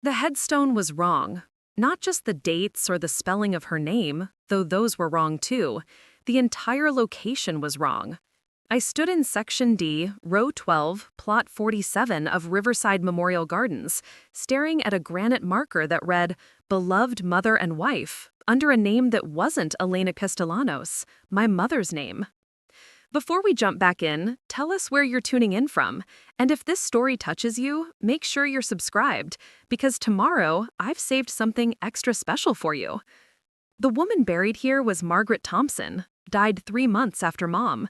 The headstone was wrong. Not just the dates or the spelling of her name, though those were wrong too. The entire location was wrong. I stood in Section D, Row 12, Plot 47 of Riverside Memorial Gardens, staring at a granite marker that read, "Beloved Mother and Wife," under a name that wasn't Elena Castellanos, my mother's name. Before we jump back in, tell us where you're tuning in from, and if this story touches you, make sure you're subscribed, because tomorrow I've saved something extra special for you. The woman buried here was Margaret Thompson, died 3 months after Mom.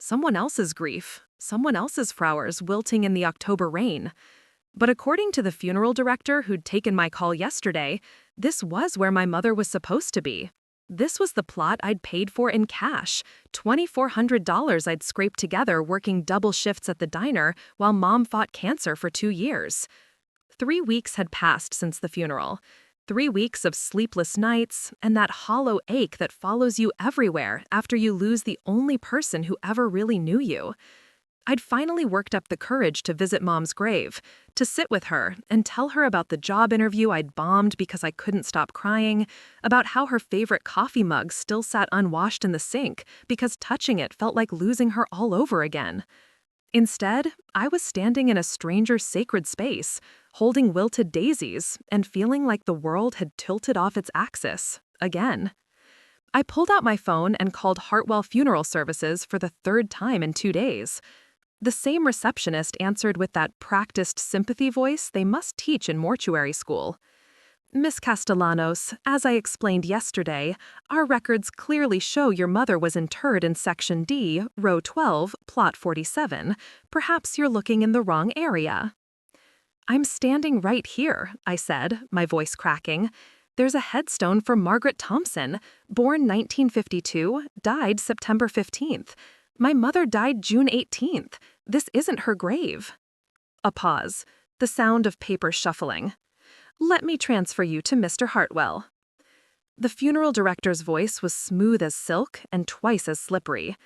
Someone else's grief, someone else's flowers wilting in the October rain. But according to the funeral director who'd taken my call yesterday, this was where my mother was supposed to be. This was the plot I'd paid for in cash, $2,400 I'd scraped together working double shifts at the diner while Mom fought cancer for 2 years. 3 weeks had passed since the funeral. 3 weeks of sleepless nights and that hollow ache that follows you everywhere after you lose the only person who ever really knew you. I'd finally worked up the courage to visit Mom's grave, to sit with her and tell her about the job interview I'd bombed because I couldn't stop crying, about how her favorite coffee mug still sat unwashed in the sink because touching it felt like losing her all over again. Instead, I was standing in a stranger's sacred space, holding wilted daisies and feeling like the world had tilted off its axis, again. I pulled out my phone and called Hartwell Funeral Services for the 3rd time in 2 days. The same receptionist answered with that practiced sympathy voice they must teach in mortuary school. "Miss Castellanos, as I explained yesterday, our records clearly show your mother was interred in Section D, Row 12, Plot 47. Perhaps you're looking in the wrong area." "I'm standing right here," I said, my voice cracking. "There's a headstone for Margaret Thompson, born 1952, died September 15th. My mother died June 18th. This isn't her grave." A pause, the sound of paper shuffling. "Let me transfer you to Mr. Hartwell." The funeral director's voice was smooth as silk and twice as slippery.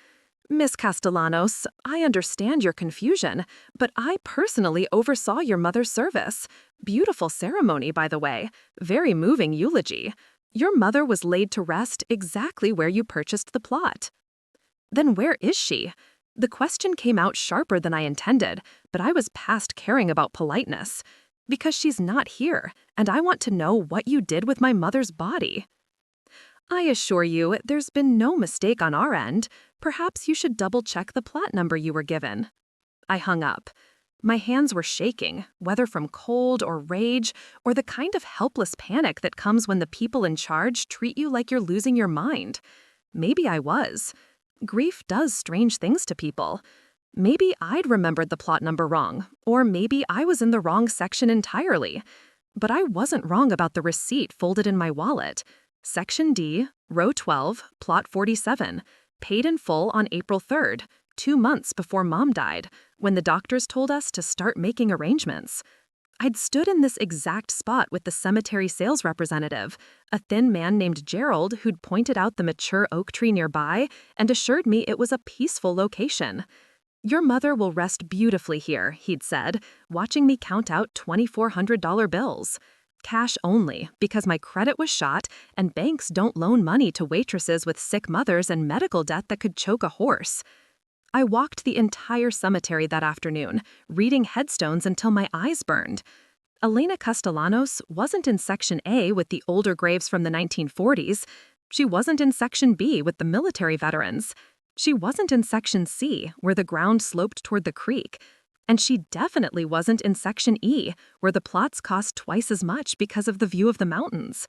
"Miss Castellanos, I understand your confusion, but I personally oversaw your mother's service. Beautiful ceremony, by the way. Very moving eulogy. Your mother was laid to rest exactly where you purchased the plot." "Then where is she?" The question came out sharper than I intended, but I was past caring about politeness. "Because she's not here, and I want to know what you did with my mother's body." "I assure you, there's been no mistake on our end. Perhaps you should double-check the plot number you were given." I hung up. My hands were shaking, whether from cold or rage, or the kind of helpless panic that comes when the people in charge treat you like you're losing your mind. Maybe I was. Grief does strange things to people. Maybe I'd remembered the plot number wrong, or maybe I was in the wrong section entirely. But I wasn't wrong about the receipt folded in my wallet. Section D, Row 12, Plot 47, paid in full on April 3rd, 2 months before Mom died, when the doctors told us to start making arrangements. I'd stood in this exact spot with the cemetery sales representative, a thin man named Gerald who'd pointed out the mature oak tree nearby and assured me it was a peaceful location. "Your mother will rest beautifully here," he'd said, watching me count out $2,400 bills. Cash only, because my credit was shot and banks don't loan money to waitresses with sick mothers and medical debt that could choke a horse. I walked the entire cemetery that afternoon, reading headstones until my eyes burned. Elena Castellanos wasn't in Section A with the older graves from the 1940s. She wasn't in Section B with the military veterans. She wasn't in Section C, where the ground sloped toward the creek. And she definitely wasn't in Section E, where the plots cost twice as much because of the view of the mountains.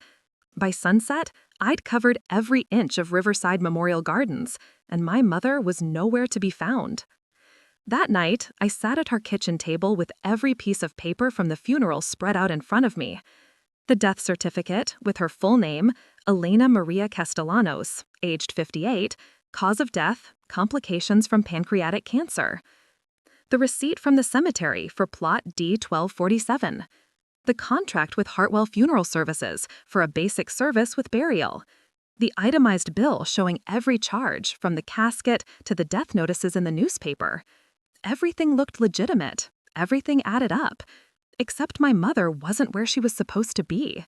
By sunset, I'd covered every inch of Riverside Memorial Gardens, and my mother was nowhere to be found. That night, I sat at our kitchen table with every piece of paper from the funeral spread out in front of me. The death certificate, with her full name, Elena Maria Castellanos, aged 58, cause of death, complications from pancreatic cancer. The receipt from the cemetery for plot D1247. The contract with Hartwell Funeral Services for a basic service with burial. The itemized bill showing every charge, from the casket to the death notices in the newspaper. Everything looked legitimate. Everything added up. except my mother wasn't where she was supposed to be.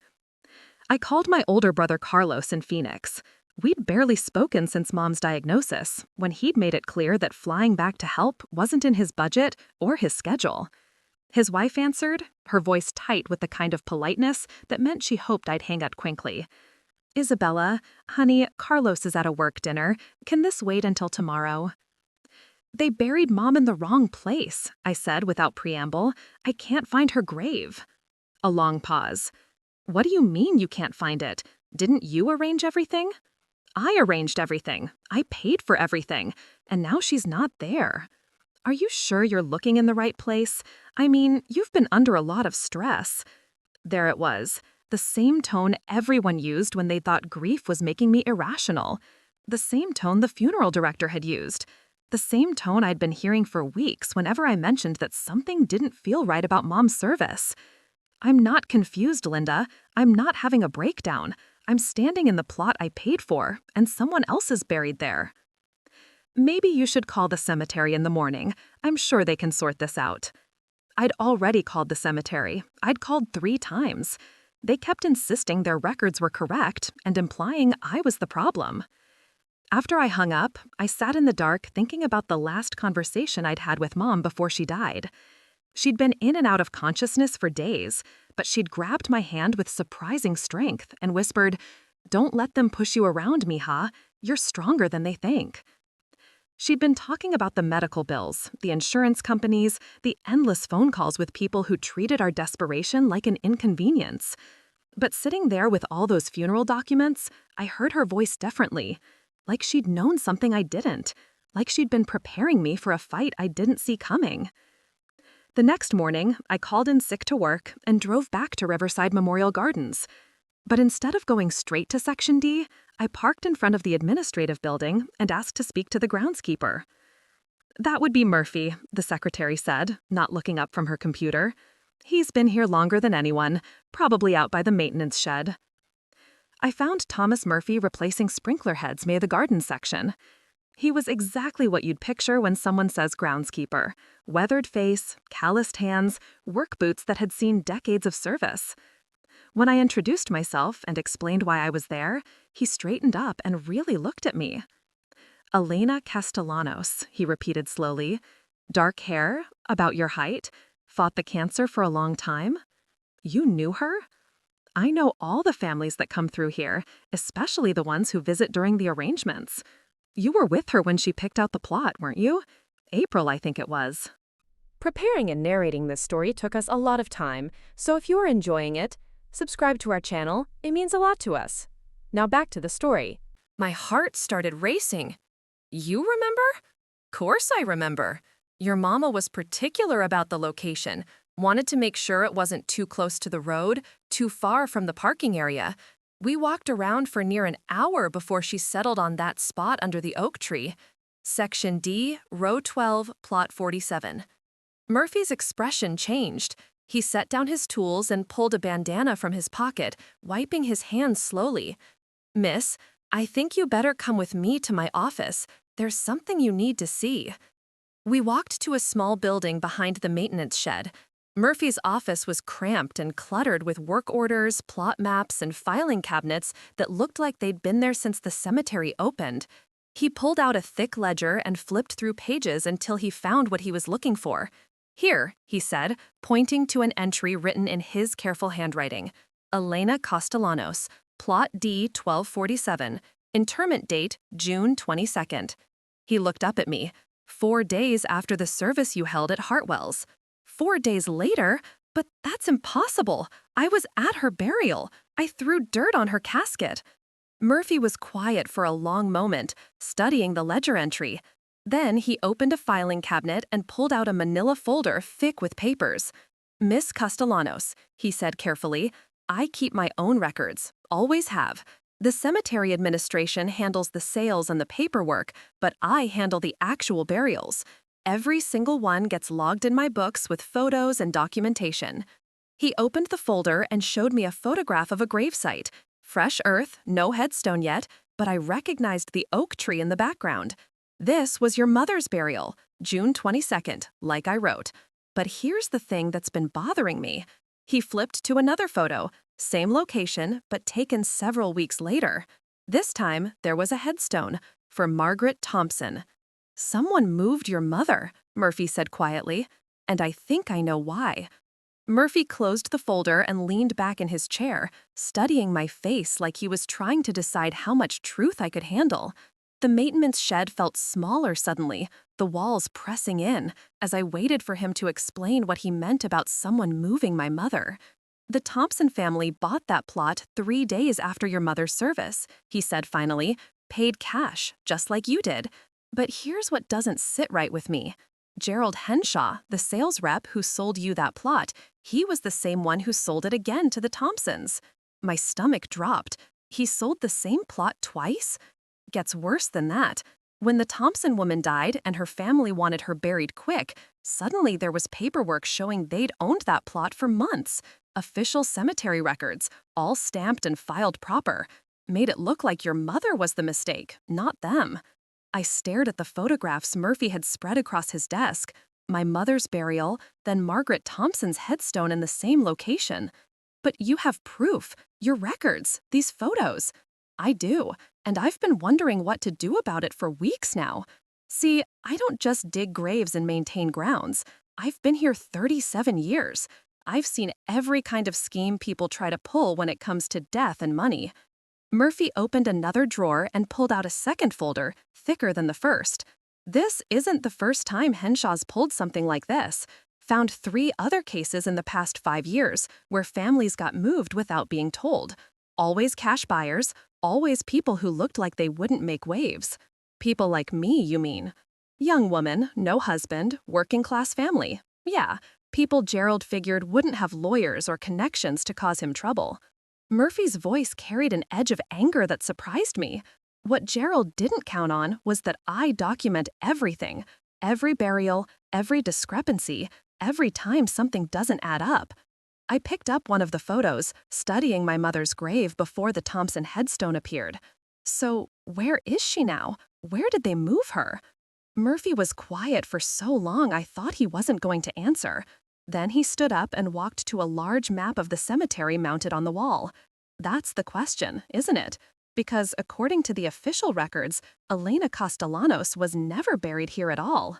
I called my older brother Carlos in Phoenix. We'd barely spoken since Mom's diagnosis, when he'd made it clear that flying back to help wasn't in his budget or his schedule. His wife answered, her voice tight with the kind of politeness that meant she hoped I'd hang up quickly. "Isabella, honey, Carlos is at a work dinner. Can this wait until tomorrow?" "They buried Mom in the wrong place," I said without preamble. "I can't find her grave." A long pause. "What do you mean you can't find it? Didn't you arrange everything?" "I arranged everything. I paid for everything. And now she's not there." "Are you sure you're looking in the right place? I mean, you've been under a lot of stress." There it was, the same tone everyone used when they thought grief was making me irrational. The same tone the funeral director had used. The same tone I'd been hearing for weeks whenever I mentioned that something didn't feel right about Mom's service. "I'm not confused, Linda. I'm not having a breakdown. I'm standing in the plot I paid for, and someone else is buried there." "Maybe you should call the cemetery in the morning. I'm sure they can sort this out." I'd already called the cemetery. I'd called 3 times. They kept insisting their records were correct and implying I was the problem. After I hung up, I sat in the dark thinking about the last conversation I'd had with Mom before she died. She'd been in and out of consciousness for days, but she'd grabbed my hand with surprising strength and whispered, "Don't let them push you around, mija. You're stronger than they think." She'd been talking about the medical bills, the insurance companies, the endless phone calls with people who treated our desperation like an inconvenience. But sitting there with all those funeral documents, I heard her voice differently, like she'd known something I didn't, like she'd been preparing me for a fight I didn't see coming. The next morning, I called in sick to work and drove back to Riverside Memorial Gardens. But instead of going straight to Section D, I parked in front of the administrative building and asked to speak to the groundskeeper. "That would be Murphy," the secretary said, not looking up from her computer. "He's been here longer than anyone, probably out by the maintenance shed." I found Thomas Murphy replacing sprinkler heads near the garden section. He was exactly what you'd picture when someone says groundskeeper. Weathered face, calloused hands, work boots that had seen decades of service. When I introduced myself and explained why I was there, he straightened up and really looked at me. "Elena Castellanos," he repeated slowly. "Dark hair, about your height, fought the cancer for a long time. You knew her?" "I know all the families that come through here, especially the ones who visit during the arrangements. You were with her when she picked out the plot, weren't you? April, I think it was." Preparing and narrating this story took us a lot of time, so if you are enjoying it, subscribe to our channel. It means a lot to us. Now back to the story. My heart started racing. "You remember?" "Course I remember. Your mama was particular about the location, wanted to make sure it wasn't too close to the road, too far from the parking area. We walked around for near an hour before she settled on that spot under the oak tree. Section D, row 12, plot 47. Murphy's expression changed. He set down his tools and pulled a bandana from his pocket, wiping his hands slowly. "Miss, I think you better come with me to my office. There's something you need to see." We walked to a small building behind the maintenance shed. Murphy's office was cramped and cluttered with work orders, plot maps, and filing cabinets that looked like they'd been there since the cemetery opened. He pulled out a thick ledger and flipped through pages until he found what he was looking for. "Here," he said, pointing to an entry written in his careful handwriting. "Elena Castellanos, plot D 1247, interment date June 22nd. He looked up at me. "4 days after the service you held at Hartwell's." 4 days later? But that's impossible. I was at her burial. I threw dirt on her casket. Murphy was quiet for a long moment, studying the ledger entry. Then he opened a filing cabinet and pulled out a manila folder thick with papers. "Miss Castellanos," he said carefully, "I keep my own records, always have. The cemetery administration handles the sales and the paperwork, but I handle the actual burials. Every single one gets logged in my books with photos and documentation." He opened the folder and showed me a photograph of a gravesite. Fresh earth, no headstone yet, but I recognized the oak tree in the background. "This was your mother's burial, June 22nd, like I wrote." But here's the thing that's been bothering me. He flipped to another photo, same location, but taken several weeks later. This time, there was a headstone for Margaret Thompson. Someone moved your mother, Murphy said quietly, and I think I know why. Murphy closed the folder and leaned back in his chair, studying my face like he was trying to decide how much truth I could handle. The maintenance shed felt smaller suddenly, the walls pressing in, as I waited for him to explain what he meant about someone moving my mother. The Thompson family bought that plot 3 days after your mother's service, he said finally, paid cash, just like you did. But here's what doesn't sit right with me. Gerald Henshaw, the sales rep who sold you that plot, he was the same one who sold it again to the Thompsons. My stomach dropped. He sold the same plot twice? Gets worse than that. When the Thompson woman died and her family wanted her buried quick, suddenly there was paperwork showing they'd owned that plot for months. Official cemetery records, all stamped and filed proper. Made it look like your mother was the mistake, not them. I stared at the photographs Murphy had spread across his desk. My mother's burial, then Margaret Thompson's headstone in the same location. But you have proof, your records, these photos. I do, and I've been wondering what to do about it for weeks now. See, I don't just dig graves and maintain grounds. I've been here 37 years. I've seen every kind of scheme people try to pull when it comes to death and money. Murphy opened another drawer and pulled out a second folder, thicker than the first. This isn't the first time Henshaw's pulled something like this. Found 3 other cases in the past 5 years where families got moved without being told. Always cash buyers, always people who looked like they wouldn't make waves. People like me, you mean? Young woman, no husband, working class family. Yeah, people Gerald figured wouldn't have lawyers or connections to cause him trouble. Murphy's voice carried an edge of anger that surprised me. What Gerald didn't count on was that I document everything, every burial, every discrepancy, every time something doesn't add up. I picked up one of the photos, studying my mother's grave before the Thompson headstone appeared. So, where is she now? Where did they move her? Murphy was quiet for so long I thought he wasn't going to answer. Then he stood up and walked to a large map of the cemetery mounted on the wall. That's the question, isn't it? Because according to the official records, Elena Castellanos was never buried here at all.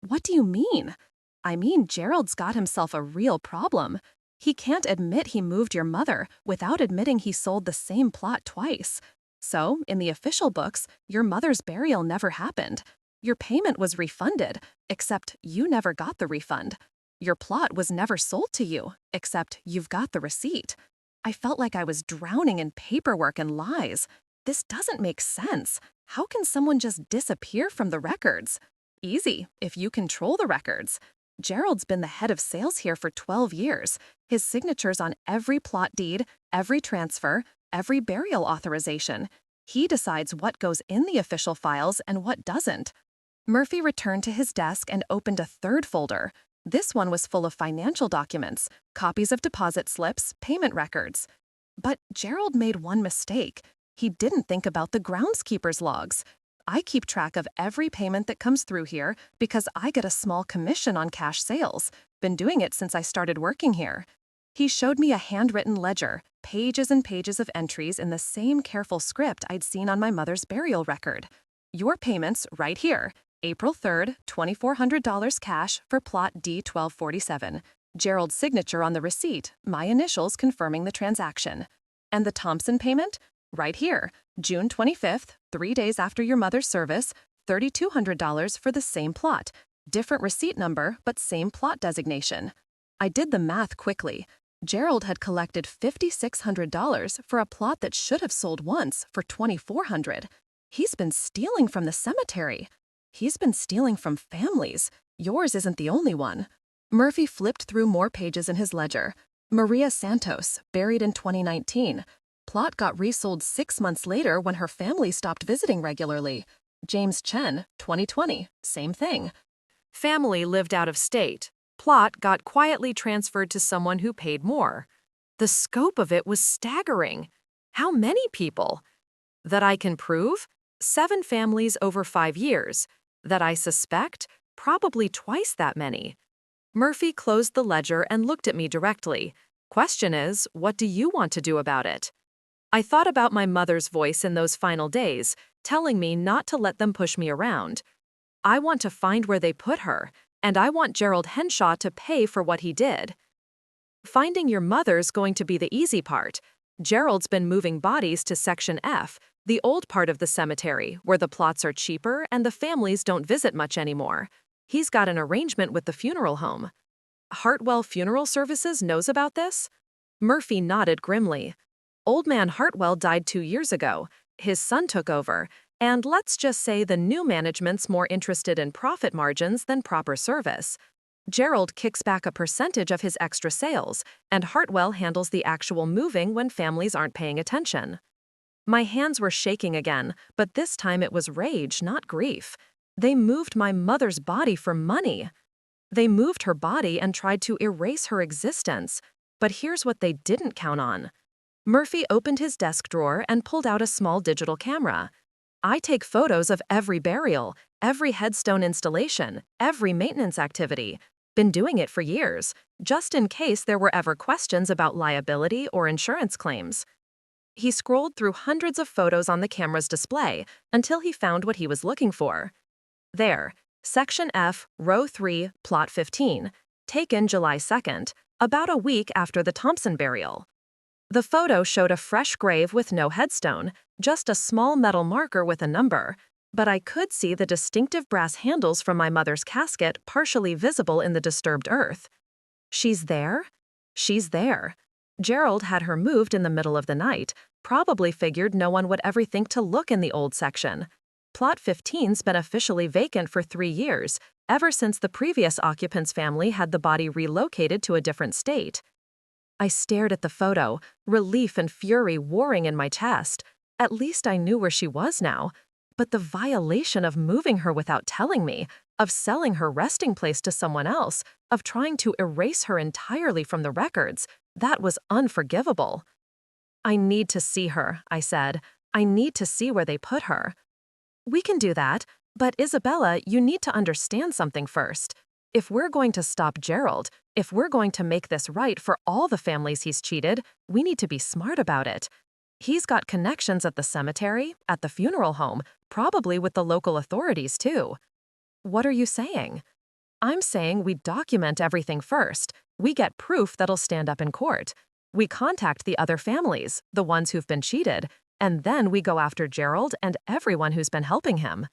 What do you mean? I mean, Gerald's got himself a real problem. He can't admit he moved your mother without admitting he sold the same plot twice. So, in the official books, your mother's burial never happened. Your payment was refunded, except you never got the refund. Your plot was never sold to you, except you've got the receipt. I felt like I was drowning in paperwork and lies. This doesn't make sense. How can someone just disappear from the records? Easy, if you control the records. Gerald's been the head of sales here for 12 years. His signature's on every plot deed, every transfer, every burial authorization. He decides what goes in the official files and what doesn't. Murphy returned to his desk and opened a third folder. This one was full of financial documents, copies of deposit slips, payment records. But Gerald made one mistake. He didn't think about the groundskeeper's logs. I keep track of every payment that comes through here because I get a small commission on cash sales. Been doing it since I started working here. He showed me a handwritten ledger, pages and pages of entries in the same careful script I'd seen on my mother's burial record. Your payments right here. April 3rd, $2,400 cash for plot D1247. Gerald's signature on the receipt, my initials confirming the transaction. And the Thompson payment? Right here. June 25th, 3 days after your mother's service, $3,200 for the same plot. Different receipt number, but same plot designation. I did the math quickly. Gerald had collected $5,600 for a plot that should have sold once for $2,400. He's been stealing from the cemetery. He's been stealing from families. Yours isn't the only one. Murphy flipped through more pages in his ledger. Maria Santos, buried in 2019. Plot got resold 6 months later when her family stopped visiting regularly. James Chen, 2020, same thing. Family lived out of state. Plot got quietly transferred to someone who paid more. The scope of it was staggering. How many people? That I can prove? 7 families over 5 years. That I suspect? Probably twice that many. Murphy closed the ledger and looked at me directly. Question is, what do you want to do about it? I thought about my mother's voice in those final days, telling me not to let them push me around. I want to find where they put her, and I want Gerald Henshaw to pay for what he did. Finding your mother's going to be the easy part. Gerald's been moving bodies to Section F, the old part of the cemetery, where the plots are cheaper and the families don't visit much anymore. He's got an arrangement with the funeral home. Hartwell Funeral Services knows about this? Murphy nodded grimly. Old man Hartwell died 2 years ago. His son took over, and let's just say the new management's more interested in profit margins than proper service. Gerald kicks back a percentage of his extra sales, and Hartwell handles the actual moving when families aren't paying attention. My hands were shaking again, but this time it was rage, not grief. They moved my mother's body for money. They moved her body and tried to erase her existence. But here's what they didn't count on. Murphy opened his desk drawer and pulled out a small digital camera. I take photos of every burial, every headstone installation, every maintenance activity. Been doing it for years, just in case there were ever questions about liability or insurance claims. He scrolled through hundreds of photos on the camera's display until he found what he was looking for. There, Section F, Row 3, Plot 15, taken July 2nd, about a week after the Thompson burial. The photo showed a fresh grave with no headstone, just a small metal marker with a number, but I could see the distinctive brass handles from my mother's casket partially visible in the disturbed earth. She's there? She's there. Gerald had her moved in the middle of the night, probably figured no one would ever think to look in the old section. Plot 15's been officially vacant for 3 years, ever since the previous occupant's family had the body relocated to a different state. I stared at the photo, relief and fury warring in my chest. At least I knew where she was now. But the violation of moving her without telling me, of selling her resting place to someone else, of trying to erase her entirely from the records, that was unforgivable. I need to see her, I said. I need to see where they put her. We can do that, but Isabella, you need to understand something first. If we're going to stop Gerald, if we're going to make this right for all the families he's cheated, we need to be smart about it. He's got connections at the cemetery, at the funeral home, probably with the local authorities too. What are you saying? I'm saying we document everything first. We get proof that'll stand up in court. We contact the other families, the ones who've been cheated, and then we go after Gerald and everyone who's been helping him.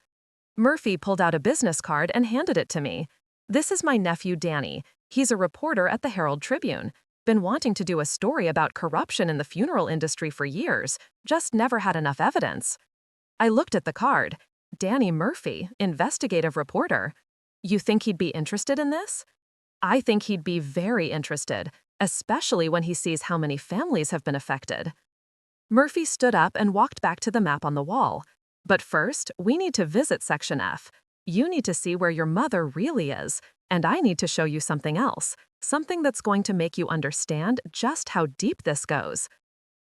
Murphy pulled out a business card and handed it to me. This is my nephew Danny. He's a reporter at the Herald Tribune. Been wanting to do a story about corruption in the funeral industry for years, just never had enough evidence. I looked at the card. Danny Murphy, investigative reporter. You think he'd be interested in this? I think he'd be very interested, especially when he sees how many families have been affected. Murphy stood up and walked back to the map on the wall. But first, we need to visit Section F. You need to see where your mother really is, and I need to show you something else, something that's going to make you understand just how deep this goes.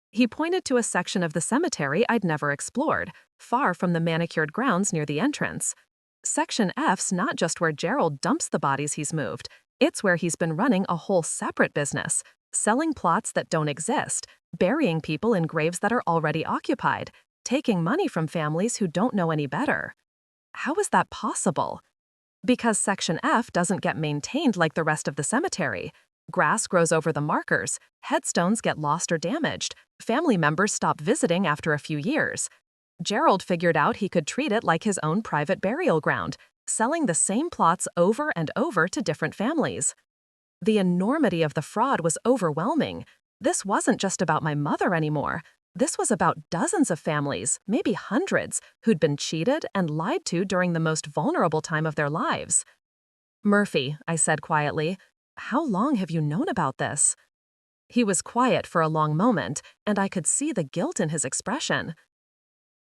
He pointed to a section of the cemetery I'd never explored, far from the manicured grounds near the entrance. Section F's not just where Gerald dumps the bodies he's moved, it's where he's been running a whole separate business, selling plots that don't exist, burying people in graves that are already occupied, taking money from families who don't know any better. How is that possible? Because Section F doesn't get maintained like the rest of the cemetery. Grass grows over the markers, headstones get lost or damaged, family members stop visiting after a few years. Gerald figured out he could treat it like his own private burial ground, selling the same plots over and over to different families. The enormity of the fraud was overwhelming. This wasn't just about my mother anymore. This was about dozens of families, maybe hundreds, who'd been cheated and lied to during the most vulnerable time of their lives. Murphy, I said quietly, how long have you known about this? He was quiet for a long moment, and I could see the guilt in his expression.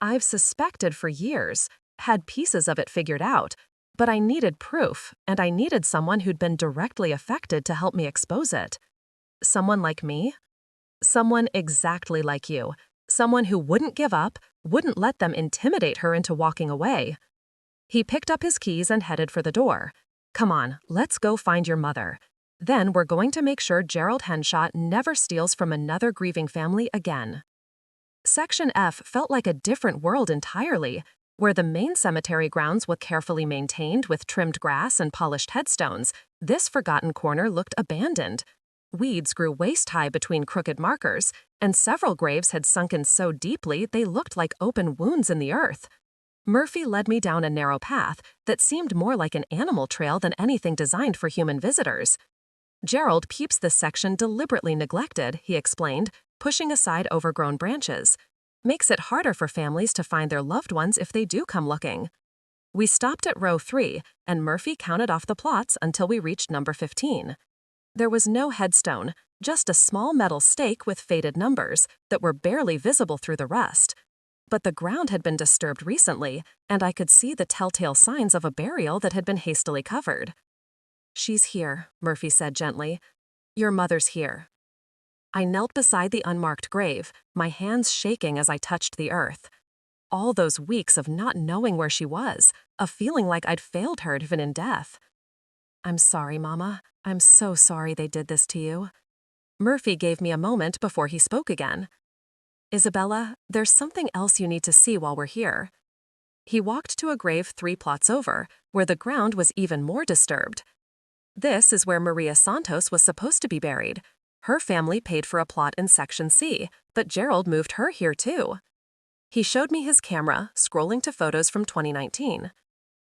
I've suspected for years, had pieces of it figured out, but I needed proof, and I needed someone who'd been directly affected to help me expose it. Someone like me? Someone exactly like you. Someone who wouldn't give up, wouldn't let them intimidate her into walking away. He picked up his keys and headed for the door. Come on, let's go find your mother. Then we're going to make sure Gerald Henshaw never steals from another grieving family again. Section F felt like a different world entirely, where the main cemetery grounds were carefully maintained with trimmed grass and polished headstones. This forgotten corner looked abandoned. Weeds grew waist-high between crooked markers, and several graves had sunken so deeply they looked like open wounds in the earth. Murphy led me down a narrow path that seemed more like an animal trail than anything designed for human visitors. Gerald keeps this section deliberately neglected, he explained, pushing aside overgrown branches. Makes it harder for families to find their loved ones if they do come looking. We stopped at row 3, and Murphy counted off the plots until we reached number 15. There was no headstone, just a small metal stake with faded numbers that were barely visible through the rust. But the ground had been disturbed recently, and I could see the telltale signs of a burial that had been hastily covered. "She's here," Murphy said gently. "Your mother's here." I knelt beside the unmarked grave, my hands shaking as I touched the earth. All those weeks of not knowing where she was, of feeling like I'd failed her even in death. "I'm sorry, Mama. I'm so sorry they did this to you." Murphy gave me a moment before he spoke again. "Isabella, there's something else you need to see while we're here." He walked to a grave 3 plots over, where the ground was even more disturbed. "This is where Maria Santos was supposed to be buried. Her family paid for a plot in Section C, but Gerald moved her here too." He showed me his camera, scrolling to photos from 2019.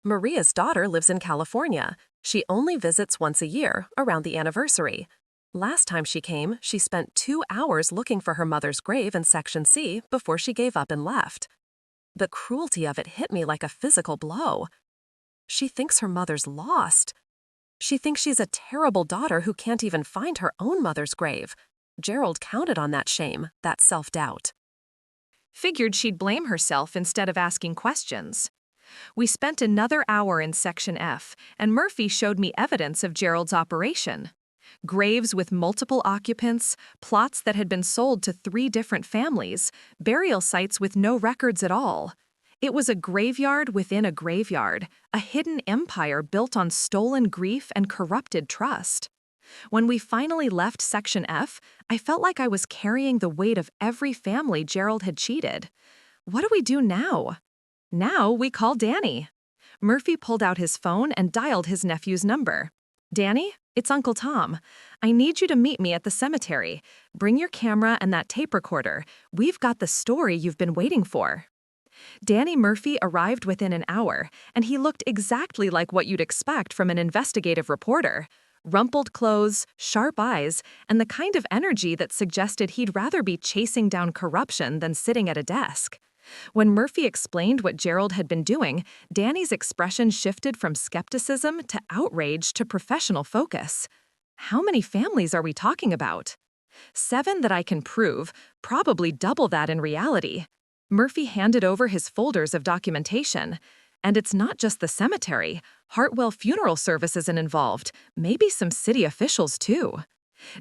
"Maria's daughter lives in California. She only visits once a year, around the anniversary. Last time she came, she spent 2 hours looking for her mother's grave in Section C before she gave up and left. The cruelty of it hit me like a physical blow. She thinks her mother's lost. She thinks she's a terrible daughter who can't even find her own mother's grave. Gerald counted on that shame, that self-doubt." Figured she'd blame herself instead of asking questions. We spent another hour in Section F, and Murphy showed me evidence of Gerald's operation. Graves with multiple occupants, plots that had been sold to 3 different families, burial sites with no records at all. It was a graveyard within a graveyard, a hidden empire built on stolen grief and corrupted trust. When we finally left Section F, I felt like I was carrying the weight of every family Gerald had cheated. What do we do now? Now we call Danny. Murphy pulled out his phone and dialed his nephew's number. "Danny, it's Uncle Tom. I need you to meet me at the cemetery. Bring your camera and that tape recorder. We've got the story you've been waiting for." Danny Murphy arrived within an hour, and he looked exactly like what you'd expect from an investigative reporter. Rumpled clothes, sharp eyes, and the kind of energy that suggested he'd rather be chasing down corruption than sitting at a desk. When Murphy explained what Gerald had been doing, Danny's expression shifted from skepticism to outrage to professional focus. "How many families are we talking about?" "7 that I can prove, probably double that in reality." Murphy handed over his folders of documentation. "And it's not just the cemetery. Hartwell Funeral Services is involved, maybe some city officials too."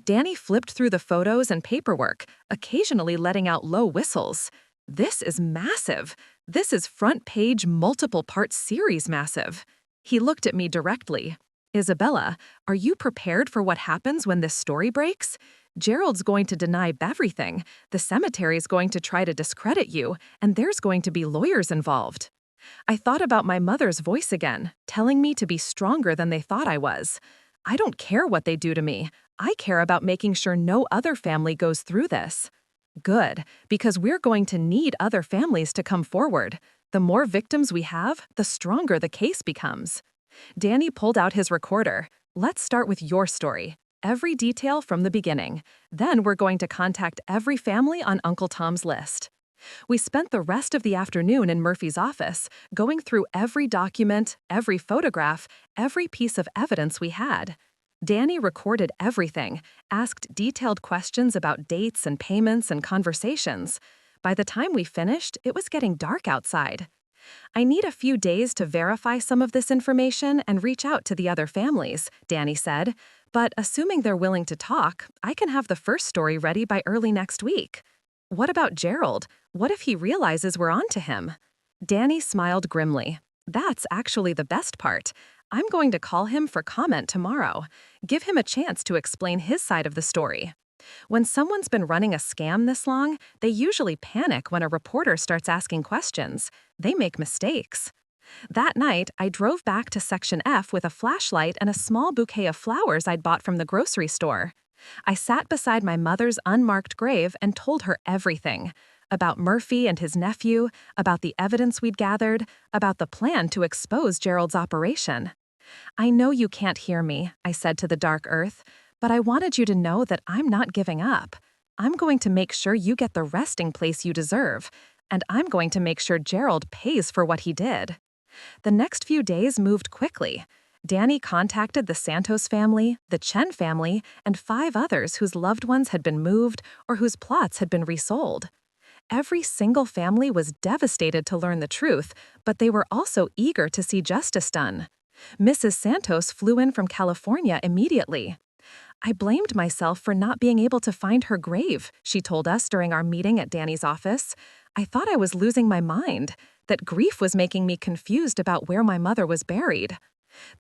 Danny flipped through the photos and paperwork, occasionally letting out low whistles. "This is massive. This is front-page, multiple-part series massive." He looked at me directly. "Isabella, are you prepared for what happens when this story breaks? Gerald's going to deny everything, the cemetery's going to try to discredit you, and there's going to be lawyers involved." I thought about my mother's voice again, telling me to be stronger than they thought I was. I don't care what they do to me. I care about making sure no other family goes through this. Good, because we're going to need other families to come forward. The more victims we have, the stronger the case becomes. Danny pulled out his recorder. "Let's start with your story. Every detail from the beginning. Then we're going to contact every family on Uncle Tom's list." We spent the rest of the afternoon in Murphy's office, going through every document, every photograph, every piece of evidence we had. Danny recorded everything, asked detailed questions about dates and payments and conversations. By the time we finished, it was getting dark outside. "I need a few days to verify some of this information and reach out to the other families," Danny said. "But assuming they're willing to talk, I can have the first story ready by early next week." "What about Gerald? What if he realizes we're on to him?" Danny smiled grimly. "That's actually the best part. I'm going to call him for comment tomorrow. Give him a chance to explain his side of the story. When someone's been running a scam this long, they usually panic when a reporter starts asking questions. They make mistakes. That night, I drove back to Section F with a flashlight and a small bouquet of flowers I'd bought from the grocery store. I sat beside my mother's unmarked grave and told her everything. About Murphy and his nephew, about the evidence we'd gathered, about the plan to expose Gerald's operation. I know you can't hear me, I said to the dark earth, but I wanted you to know that I'm not giving up. I'm going to make sure you get the resting place you deserve, and I'm going to make sure Gerald pays for what he did. The next few days moved quickly. Danny contacted the Santos family, the Chen family, and 5 others whose loved ones had been moved or whose plots had been resold. Every single family was devastated to learn the truth, but they were also eager to see justice done. Mrs. Santos flew in from California immediately. I blamed myself for not being able to find her grave, she told us during our meeting at Danny's office. I thought I was losing my mind, that grief was making me confused about where my mother was buried.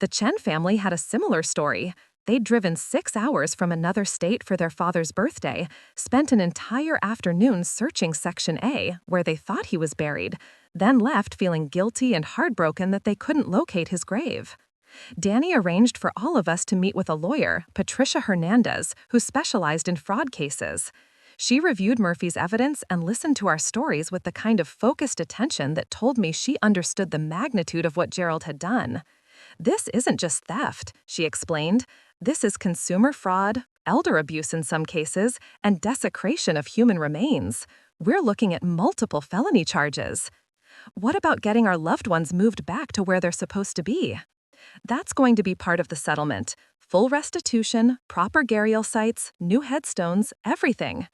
The Chen family had a similar story. They'd driven 6 hours from another state for their father's birthday, spent an entire afternoon searching Section A, where they thought he was buried, then left feeling guilty and heartbroken that they couldn't locate his grave. Danny arranged for all of us to meet with a lawyer, Patricia Hernandez, who specialized in fraud cases. She reviewed Murphy's evidence and listened to our stories with the kind of focused attention that told me she understood the magnitude of what Gerald had done. This isn't just theft, she explained. This is consumer fraud, elder abuse in some cases, and desecration of human remains. We're looking at multiple felony charges. What about getting our loved ones moved back to where they're supposed to be? That's going to be part of the settlement. Full restitution, proper burial sites, new headstones, everything.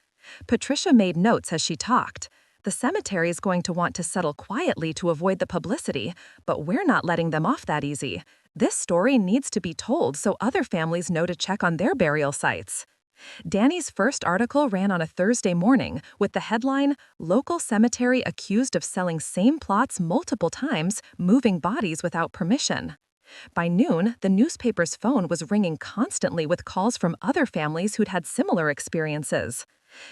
Patricia made notes as she talked. The cemetery is going to want to settle quietly to avoid the publicity, but we're not letting them off that easy. This story needs to be told so other families know to check on their burial sites. Danny's first article ran on a Thursday morning with the headline, "Local Cemetery Accused of Selling Same Plots Multiple Times, Moving Bodies Without Permission." By noon, the newspaper's phone was ringing constantly with calls from other families who'd had similar experiences.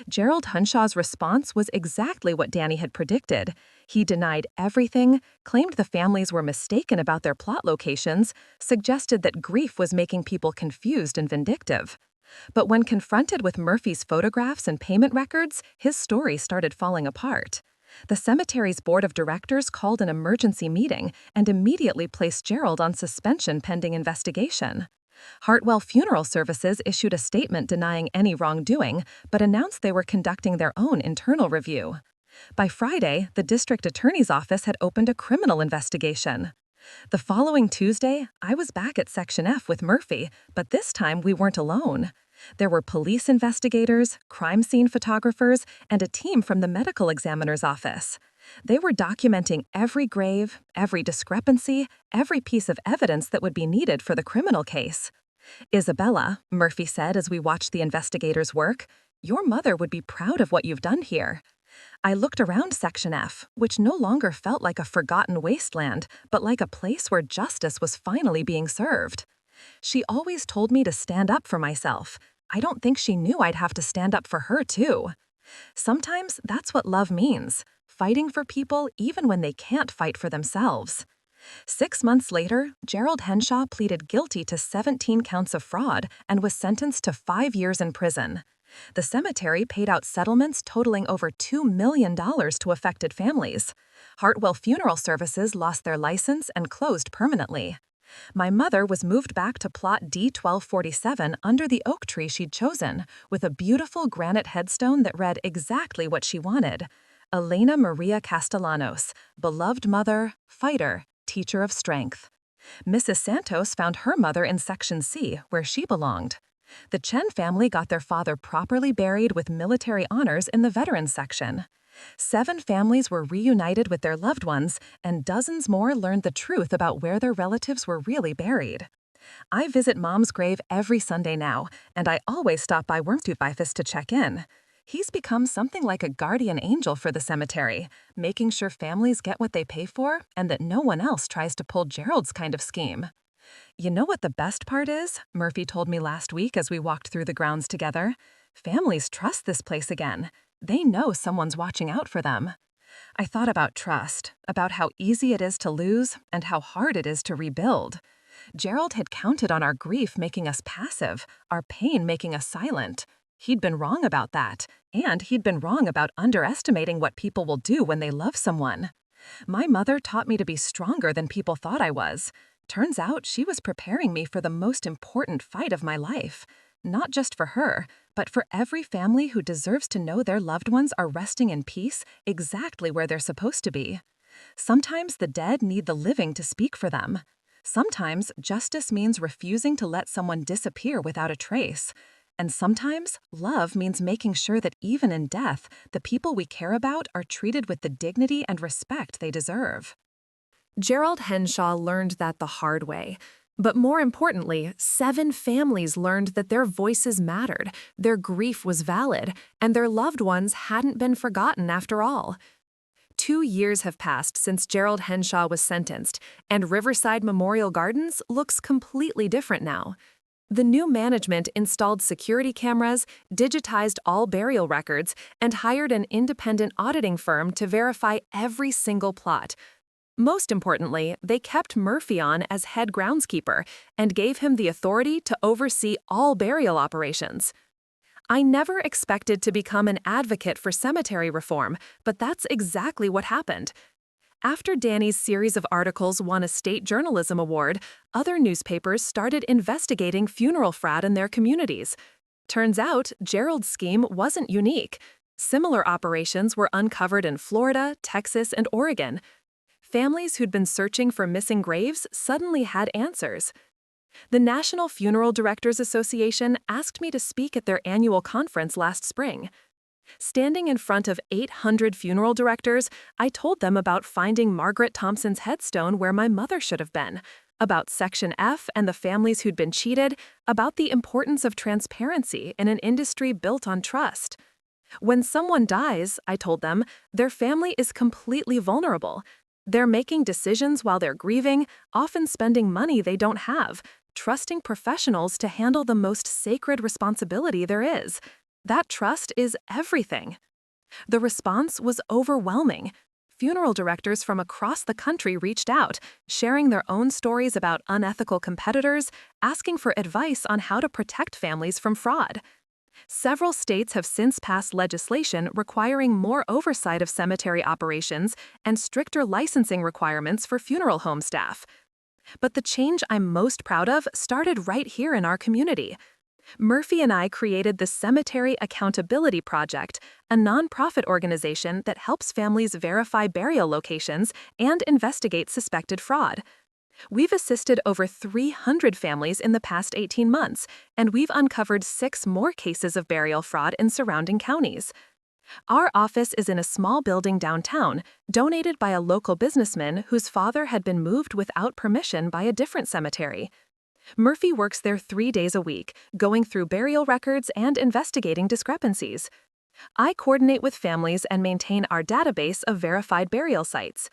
Gerald Hunshaw's response was exactly what Danny had predicted. He denied everything, claimed the families were mistaken about their plot locations, suggested that grief was making people confused and vindictive. But when confronted with Murphy's photographs and payment records, his story started falling apart. The cemetery's board of directors called an emergency meeting and immediately placed Gerald on suspension pending investigation. Hartwell Funeral Services issued a statement denying any wrongdoing, but announced they were conducting their own internal review. By Friday, the district attorney's office had opened a criminal investigation. The following Tuesday, I was back at Section F with Murphy, but this time we weren't alone. There were police investigators, crime scene photographers, and a team from the medical examiner's office. They were documenting every grave, every discrepancy, every piece of evidence that would be needed for the criminal case. "Isabella," Murphy said as we watched the investigators work, "your mother would be proud of what you've done here." I looked around Section F, which no longer felt like a forgotten wasteland, but like a place where justice was finally being served. She always told me to stand up for myself. I don't think she knew I'd have to stand up for her, too. Sometimes that's what love means, fighting for people even when they can't fight for themselves. 6 months later, Gerald Henshaw pleaded guilty to 17 counts of fraud and was sentenced to 5 years in prison. The cemetery paid out settlements totaling over $2 million to affected families. Hartwell Funeral Services lost their license and closed permanently. My mother was moved back to plot D1247 under the oak tree she'd chosen, with a beautiful granite headstone that read exactly what she wanted. Elena Maria Castellanos, beloved mother, fighter, teacher of strength. Mrs. Santos found her mother in Section C, where she belonged. The Chen family got their father properly buried with military honors in the veterans section. 7 families were reunited with their loved ones, and dozens more learned the truth about where their relatives were really buried. I visit Mom's grave every Sunday now, and I always stop by Wormtoothbifus to check in. He's become something like a guardian angel for the cemetery, making sure families get what they pay for and that no one else tries to pull Gerald's kind of scheme. You know what the best part is? Murphy told me last week as we walked through the grounds together. Families trust this place again. They know someone's watching out for them. I thought about trust, about how easy it is to lose and how hard it is to rebuild. Gerald had counted on our grief making us passive, our pain making us silent. He'd been wrong about that, and he'd been wrong about underestimating what people will do when they love someone. My mother taught me to be stronger than people thought I was. Turns out she was preparing me for the most important fight of my life. Not just for her, but for every family who deserves to know their loved ones are resting in peace exactly where they're supposed to be. Sometimes the dead need the living to speak for them. Sometimes justice means refusing to let someone disappear without a trace. And sometimes love means making sure that even in death, the people we care about are treated with the dignity and respect they deserve. Gerald Henshaw learned that the hard way. But more importantly, 7 families learned that their voices mattered, their grief was valid, and their loved ones hadn't been forgotten after all. 2 years have passed since Gerald Henshaw was sentenced, and Riverside Memorial Gardens looks completely different now. The new management installed security cameras, digitized all burial records, and hired an independent auditing firm to verify every single plot. Most importantly, they kept Murphy on as head groundskeeper and gave him the authority to oversee all burial operations. I never expected to become an advocate for cemetery reform, but that's exactly what happened. After Danny's series of articles won a state journalism award, other newspapers started investigating funeral fraud in their communities. Turns out, Gerald's scheme wasn't unique. Similar operations were uncovered in Florida, Texas, and Oregon. Families who'd been searching for missing graves suddenly had answers. The National Funeral Directors Association asked me to speak at their annual conference last spring. Standing in front of 800 funeral directors, I told them about finding Margaret Thompson's headstone where my mother should have been, about Section F and the families who'd been cheated, about the importance of transparency in an industry built on trust. When someone dies, I told them, their family is completely vulnerable. They're making decisions while they're grieving, often spending money they don't have, trusting professionals to handle the most sacred responsibility there is. That trust is everything. The response was overwhelming. Funeral directors from across the country reached out, sharing their own stories about unethical competitors, asking for advice on how to protect families from fraud. Several states have since passed legislation requiring more oversight of cemetery operations and stricter licensing requirements for funeral home staff. But the change I'm most proud of started right here in our community. Murphy and I created the Cemetery Accountability Project, a nonprofit organization that helps families verify burial locations and investigate suspected fraud. We've assisted over 300 families in the past 18 months, and we've uncovered 6 more cases of burial fraud in surrounding counties. Our office is in a small building downtown, donated by a local businessman whose father had been moved without permission by a different cemetery. Murphy works there 3 days a week, going through burial records and investigating discrepancies. I coordinate with families and maintain our database of verified burial sites.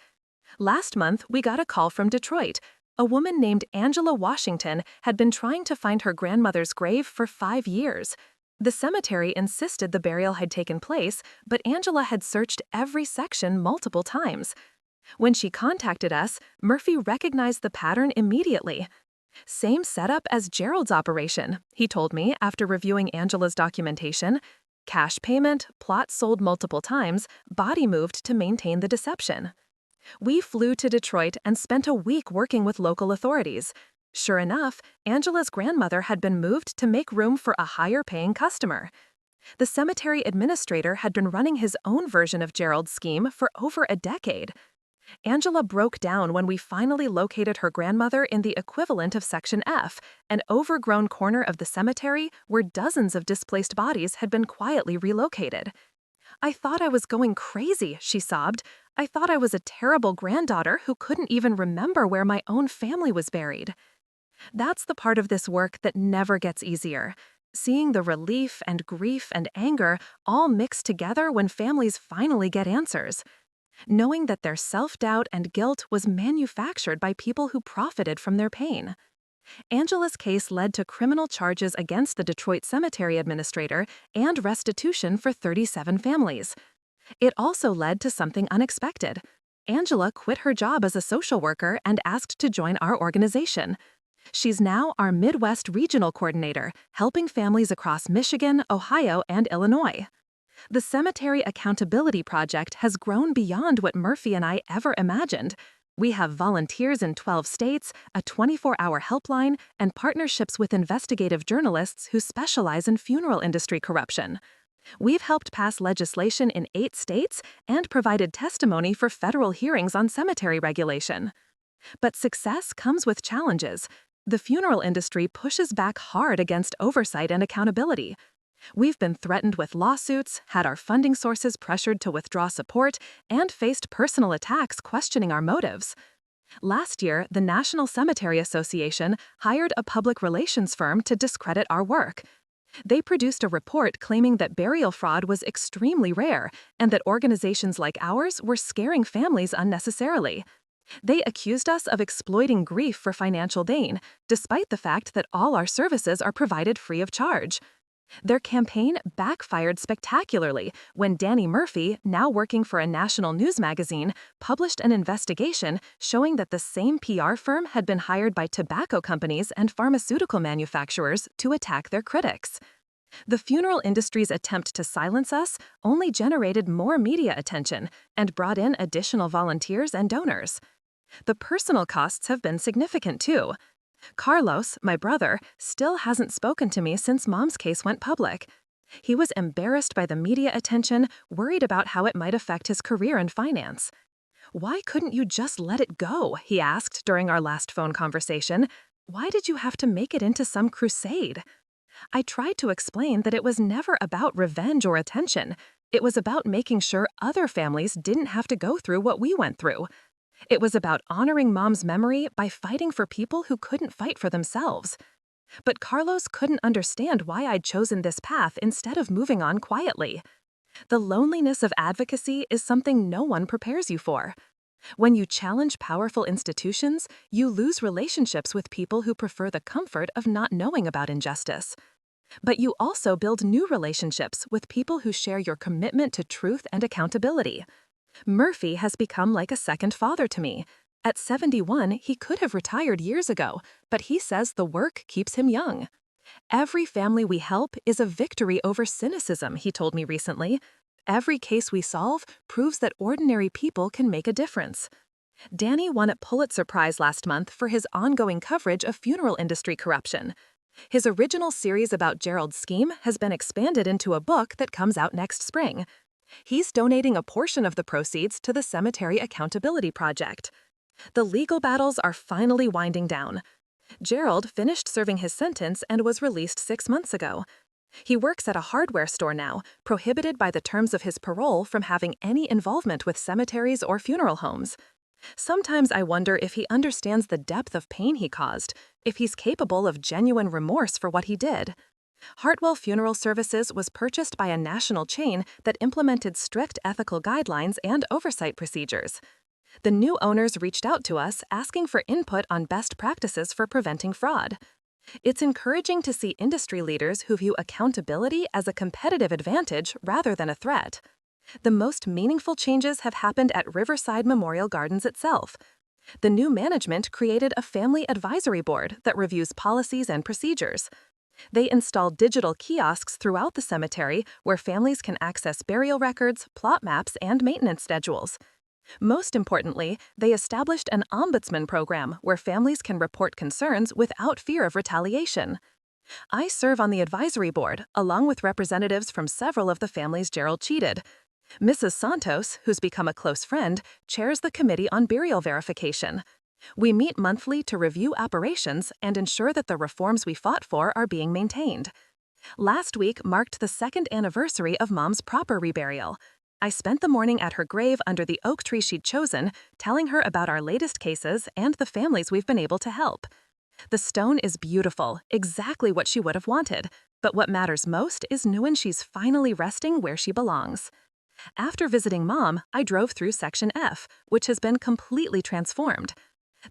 Last month, we got a call from Detroit. A woman named Angela Washington had been trying to find her grandmother's grave for 5 years. The cemetery insisted the burial had taken place, but Angela had searched every section multiple times. When she contacted us, Murphy recognized the pattern immediately. Same setup as Gerald's operation, he told me after reviewing Angela's documentation. Cash payment, plot sold multiple times, body moved to maintain the deception. We flew to Detroit and spent a week working with local authorities. Sure enough, Angela's grandmother had been moved to make room for a higher-paying customer. The cemetery administrator had been running his own version of Gerald's scheme for over a decade. Angela broke down when we finally located her grandmother in the equivalent of Section F, an overgrown corner of the cemetery where dozens of displaced bodies had been quietly relocated. "I thought I was going crazy," she sobbed. "I thought I was a terrible granddaughter who couldn't even remember where my own family was buried." That's the part of this work that never gets easier. Seeing the relief and grief and anger all mixed together when families finally get answers. Knowing that their self-doubt and guilt was manufactured by people who profited from their pain. Angela's case led to criminal charges against the Detroit Cemetery Administrator and restitution for 37 families. It also led to something unexpected. Angela quit her job as a social worker and asked to join our organization. She's now our Midwest Regional Coordinator, helping families across Michigan, Ohio, and Illinois. The Cemetery Accountability Project has grown beyond what Murphy and I ever imagined. We have volunteers in 12 states, a 24-hour helpline, and partnerships with investigative journalists who specialize in funeral industry corruption. We've helped pass legislation in 8 states and provided testimony for federal hearings on cemetery regulation. But success comes with challenges. The funeral industry pushes back hard against oversight and accountability. We've been threatened with lawsuits, had our funding sources pressured to withdraw support, and faced personal attacks questioning our motives. Last year, the National Cemetery Association hired a public relations firm to discredit our work. They produced a report claiming that burial fraud was extremely rare and that organizations like ours were scaring families unnecessarily. They accused us of exploiting grief for financial gain, despite the fact that all our services are provided free of charge. Their campaign backfired spectacularly when Danny Murphy, now working for a national news magazine, published an investigation showing that the same PR firm had been hired by tobacco companies and pharmaceutical manufacturers to attack their critics. The funeral industry's attempt to silence us only generated more media attention and brought in additional volunteers and donors. The personal costs have been significant too. Carlos, my brother, still hasn't spoken to me since Mom's case went public. He was embarrassed by the media attention, worried about how it might affect his career and finance. "Why couldn't you just let it go?" he asked during our last phone conversation. "Why did you have to make it into some crusade?" I tried to explain that it was never about revenge or attention. It was about making sure other families didn't have to go through what we went through. It was about honoring Mom's memory by fighting for people who couldn't fight for themselves. But Carlos couldn't understand why I'd chosen this path instead of moving on quietly. The loneliness of advocacy is something no one prepares you for. When you challenge powerful institutions, you lose relationships with people who prefer the comfort of not knowing about injustice. But you also build new relationships with people who share your commitment to truth and accountability. Murphy has become like a second father to me. At 71, he could have retired years ago, but he says the work keeps him young. "Every family we help is a victory over cynicism," he told me recently. "Every case we solve proves that ordinary people can make a difference." Danny won a Pulitzer Prize last month for his ongoing coverage of funeral industry corruption. His original series about Gerald's scheme has been expanded into a book that comes out next spring. He's donating a portion of the proceeds to the Cemetery Accountability Project. The legal battles are finally winding down. Gerald finished serving his sentence and was released 6 months ago. He works at a hardware store now, prohibited by the terms of his parole from having any involvement with cemeteries or funeral homes. Sometimes I wonder if he understands the depth of pain he caused, if he's capable of genuine remorse for what he did. Hartwell Funeral Services was purchased by a national chain that implemented strict ethical guidelines and oversight procedures. The new owners reached out to us asking for input on best practices for preventing fraud. It's encouraging to see industry leaders who view accountability as a competitive advantage rather than a threat. The most meaningful changes have happened at Riverside Memorial Gardens itself. The new management created a family advisory board that reviews policies and procedures. They installed digital kiosks throughout the cemetery where families can access burial records, plot maps, and maintenance schedules. Most importantly, they established an ombudsman program where families can report concerns without fear of retaliation. I serve on the advisory board, along with representatives from several of the families Gerald cheated. Mrs. Santos, who's become a close friend, chairs the Committee on Burial Verification. We meet monthly to review operations and ensure that the reforms we fought for are being maintained. Last week marked the 2nd anniversary of Mom's proper reburial. I spent the morning at her grave under the oak tree she'd chosen, telling her about our latest cases and the families we've been able to help. The stone is beautiful, exactly what she would have wanted, but what matters most is knowing she's finally resting where she belongs. After visiting Mom, I drove through Section F, which has been completely transformed.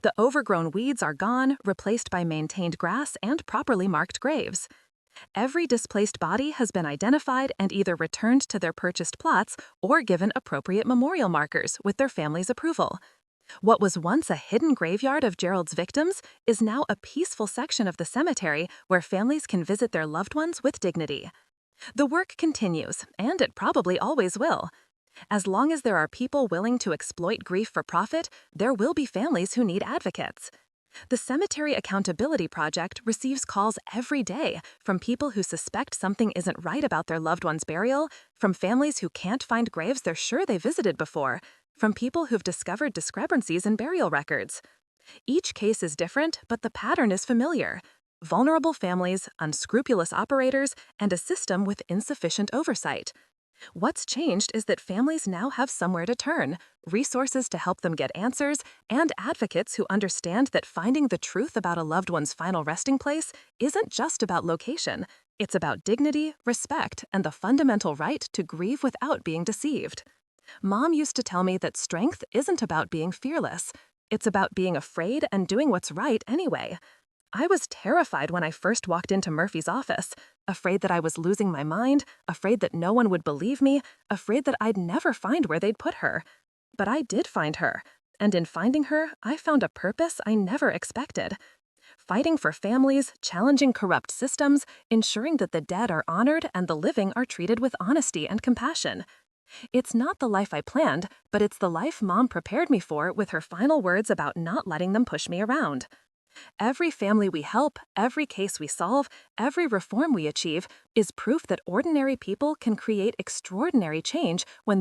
The overgrown weeds are gone, replaced by maintained grass and properly marked graves. Every displaced body has been identified and either returned to their purchased plots or given appropriate memorial markers with their family's approval. What was once a hidden graveyard of Gerald's victims is now a peaceful section of the cemetery where families can visit their loved ones with dignity. The work continues, and it probably always will. As long as there are people willing to exploit grief for profit, there will be families who need advocates. The Cemetery Accountability Project receives calls every day from people who suspect something isn't right about their loved one's burial, from families who can't find graves they're sure they visited before, from people who've discovered discrepancies in burial records. Each case is different, but the pattern is familiar. Vulnerable families, unscrupulous operators, and a system with insufficient oversight. What's changed is that families now have somewhere to turn, resources to help them get answers, and advocates who understand that finding the truth about a loved one's final resting place isn't just about location. It's about dignity, respect, and the fundamental right to grieve without being deceived. Mom used to tell me that strength isn't about being fearless. It's about being afraid and doing what's right anyway. I was terrified when I first walked into Murphy's office, afraid that I was losing my mind, afraid that no one would believe me, afraid that I'd never find where they'd put her. But I did find her, and in finding her, I found a purpose I never expected. Fighting for families, challenging corrupt systems, ensuring that the dead are honored and the living are treated with honesty and compassion. It's not the life I planned, but it's the life Mom prepared me for with her final words about not letting them push me around. Every family we help, every case we solve, every reform we achieve is proof that ordinary people can create extraordinary change when